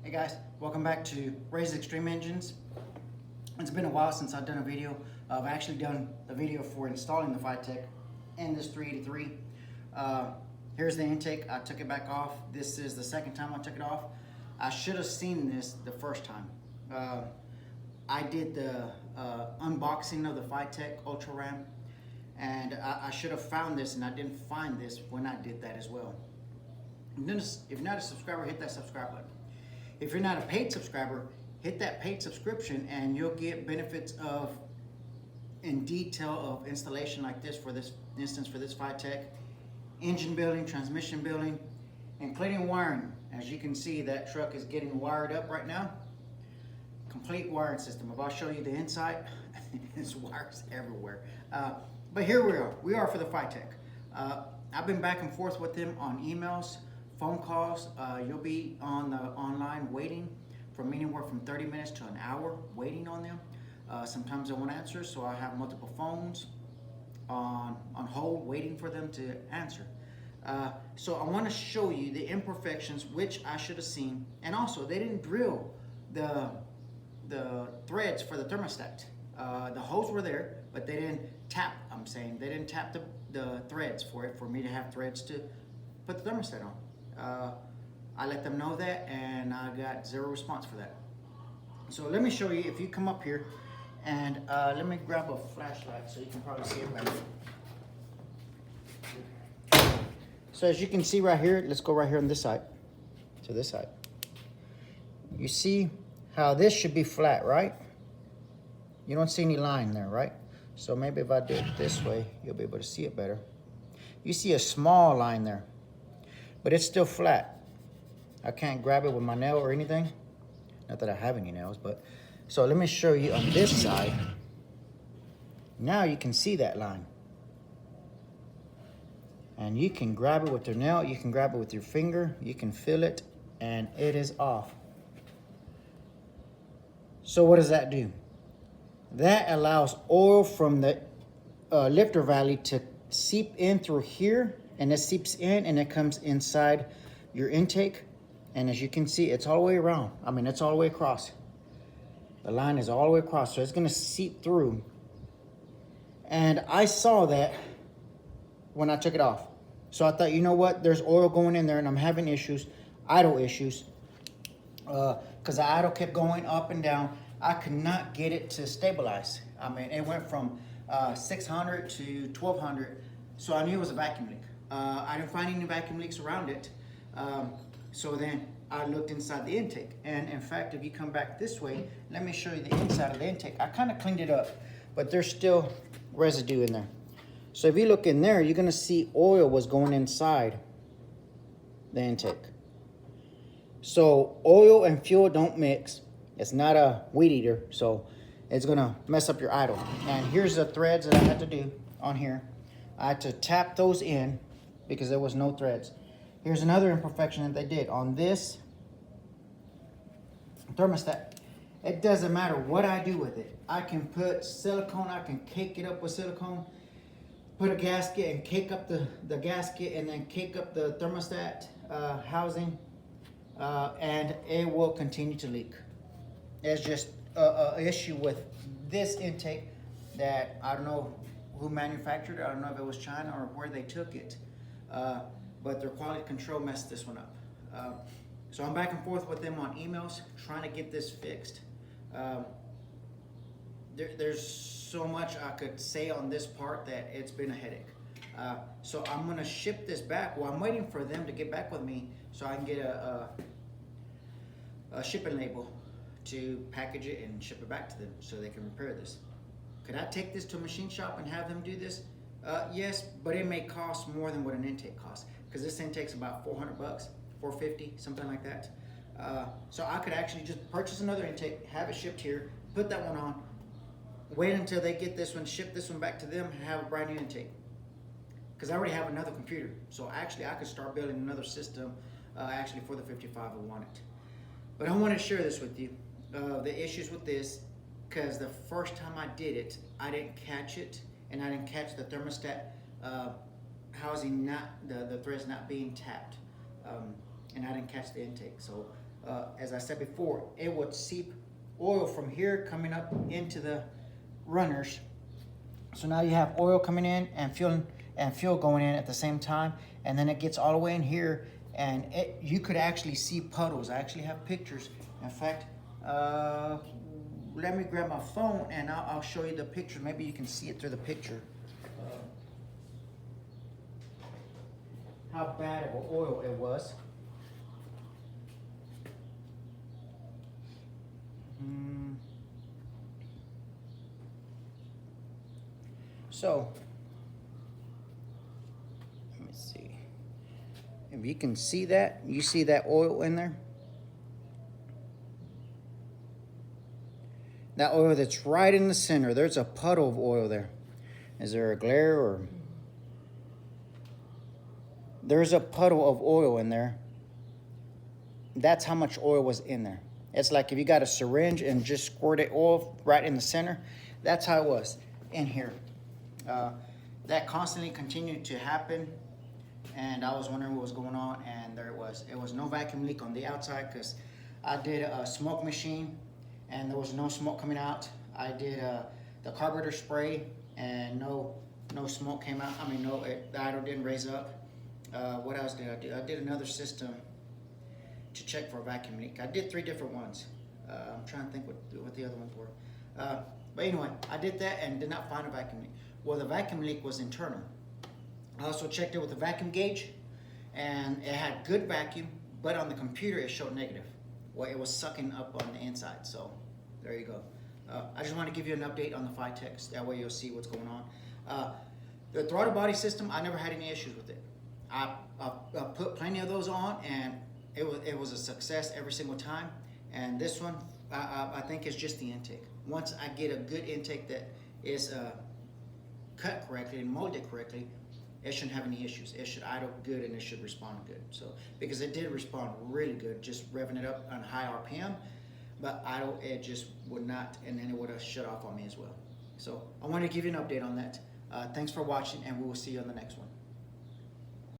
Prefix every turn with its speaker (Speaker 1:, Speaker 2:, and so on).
Speaker 1: Hey guys, welcome back to Ray's Extreme Engines. It's been a while since I've done a video. I've actually done a video for installing the Fitech in this 383. Here's the intake. I took it back off. This is the second time I took it off. I should have seen this the first time. I did the unboxing of the Fitech Ultra RAM, and I should have found this, and I didn't find this when I did that as well. If you're not a subscriber, hit that subscribe button. If you're not a paid subscriber, hit that paid subscription and you'll get benefits of in detail of installation like this, for this instance, for this Fitech, engine building, transmission building, including wiring. As you can see, that truck is getting wired up right now. Complete wiring system. If I'll show you the inside, there's wires everywhere. But here we are. We are for the Fitech. I've been back and forth with them on emails, phone calls. You'll be on the online waiting from anywhere from 30 minutes to an hour waiting on them. Sometimes I won't answer, so I have multiple phones on hold waiting for them to answer. So I want to show you the imperfections which I should have seen, and also they didn't drill the threads for the thermostat. The holes were there, but they didn't tap. They didn't tap the threads for it, for me to have threads to put the thermostat on. I let them know that, and I got zero response for that. So let me show you. If you come up here, and let me grab a flashlight so you can probably see it better. So as you can see right here, let's go right here on this side, to this side. You see how this should be flat, right? You don't see any line there, right? So maybe if I do it this way, you'll be able to see it better. You see a small line there, but it's still flat. I can't grab it with my nail or anything. Not that I have any nails, but. So let me show you on this side. Now you can see that line. And you can grab it with your nail, you can grab it with your finger, you can feel it, and it is off. So what does that do? That allows oil from the lifter valley to seep in through here, and it seeps in and it comes inside your intake. And as you can see, it's all the way around. It's all the way across. The line is all the way across, so it's gonna seep through. And I saw that when I took it off. So I thought, you know what, there's oil going in there and I'm having issues, idle issues. Because the idle kept going up and down. I could not get it to stabilize. It went from 600 to 1200, so I knew it was a vacuum leak. I didn't find any vacuum leaks around it. So then I looked inside the intake, and in fact, if you come back this way, let me show you the inside of the intake. I kind of cleaned it up, but there's still residue in there. So if you look in there, you're gonna see oil was going inside the intake. So oil and fuel don't mix. It's not a weed eater, so it's gonna mess up your idle. And here's the threads that I had to do on here. I had to tap those in because there was no threads. Here's another imperfection that they did on this thermostat. It doesn't matter what I do with it. I can put silicone, I can cake it up with silicone, put a gasket and cake up the gasket, and then cake up the thermostat housing, and it will continue to leak. It's just an issue with this intake that I don't know who manufactured it. I don't know if it was China or where they took it. But their quality control messed this one up. So I'm back and forth with them on emails, trying to get this fixed. There's so much I could say on this part that it's been a headache. So I'm gonna ship this back. Well, I'm waiting for them to get back with me so I can get a shipping label to package it and ship it back to them so they can repair this. Could I take this to a machine shop and have them do this? Yes, but it may cost more than what an intake costs, because this intake's about 400 bucks, 450, something like that. So I could actually just purchase another intake, have it shipped here, put that one on, wait until they get this one, ship this one back to them, and have a brand new intake. Because I already have another computer, so actually I could start building another system actually for the 55 I want it. But I want to share this with you, the issues with this, because the first time I did it, I didn't catch it, and I didn't catch the thermostat housing, the threads not being tapped, and I didn't catch the intake. So as I said before, it would seep oil from here coming up into the runners. So now you have oil coming in and fuel going in at the same time, and then it gets all the way in here, and you could actually see puddles. I actually have pictures. In fact, let me grab my phone and I'll show you the picture. Maybe you can see it through the picture. How bad of oil it was. So, let me see. If you can see that, you see that oil in there? That oil that's right in the center, there's a puddle of oil there. Is there a glare or? There's a puddle of oil in there. That's how much oil was in there. It's like if you got a syringe and just squirted oil right in the center, that's how it was in here. That constantly continued to happen, and I was wondering what was going on, and there it was. It was no vacuum leak on the outside because I did a smoke machine and there was no smoke coming out. I did the carburetor spray and no smoke came out. I mean, the idle didn't raise up. What else did I do? I did another system to check for a vacuum leak. I did 3 different ones. I'm trying to think what the other ones were. But anyway, I did that and did not find a vacuum leak. Well, the vacuum leak was internal. I also checked it with the vacuum gauge, and it had good vacuum, but on the computer it showed negative. Well, it was sucking up on the inside, so there you go. I just want to give you an update on the Fitech. That way you'll see what's going on. The throttle body system, I never had any issues with it. I put plenty of those on, and it was a success every single time. And this one, I think it's just the intake. Once I get a good intake that is cut correctly and molded correctly, it shouldn't have any issues. It should idle good and it should respond good. So, because it did respond really good, just revving it up on high RPM, but idle, it just would not, and then it would have shut off on me as well. So I wanted to give you an update on that. Thanks for watching, and we will see you on the next one.